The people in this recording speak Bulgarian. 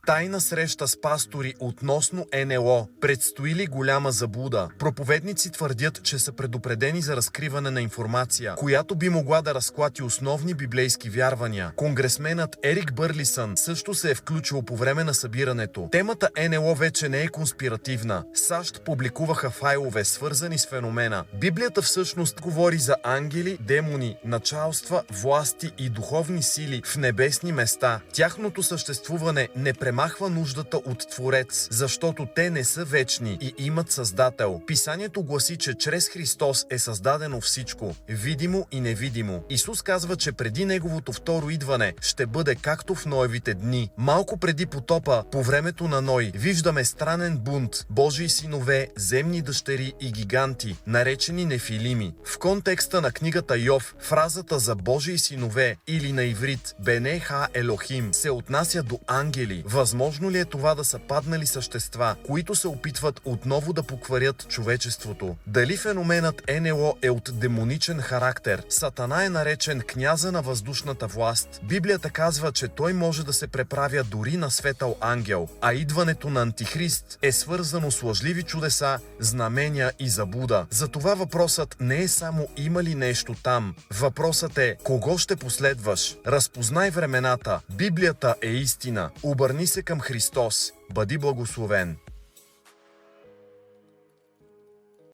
Тайна среща с пастори относно НЛО. Предстои ли голяма заблуда? Проповедници твърдят, че са предупредени за разкриване на информация, която би могла да разклати основни библейски вярвания. Конгресменът Ерик Бърлисън също се е включил по време на събирането. Темата НЛО вече не е конспиративна. САЩ публикуваха файлове, свързани с феномена. Библията всъщност говори за ангели, демони, началства, власти и духовни сили в небесни места. Тяхното съществуване не премахва нуждата от Творец, защото те не са вечни и имат Създател. Писанието гласи, че чрез Христос е създадено всичко, видимо и невидимо. Исус казва, че преди Неговото второ идване ще бъде както в Ноевите дни. Малко преди потопа, по времето на Ной, виждаме странен бунт, Божии синове, земни дъщери и гиганти, наречени нефилими. В контекста на книгата Йов, фразата за Божии синове или на иврит Бене Ха Елохим се отнася до ангели. Възможно ли е това да са паднали същества, които се опитват отново да покварят човечеството? Дали феноменът НЛО е от демоничен характер? Сатана е наречен княза на въздушната власт. Библията казва, че той може да се преправя дори на светъл ангел, а идването на Антихрист е свързано с лъжливи чудеса, знамения и заблуда. Затова въпросът не е само има ли нещо там. Въпросът е кого ще последваш. Разпознай времената. Библията е истина. Обърни се към Христос. Бъди благословен.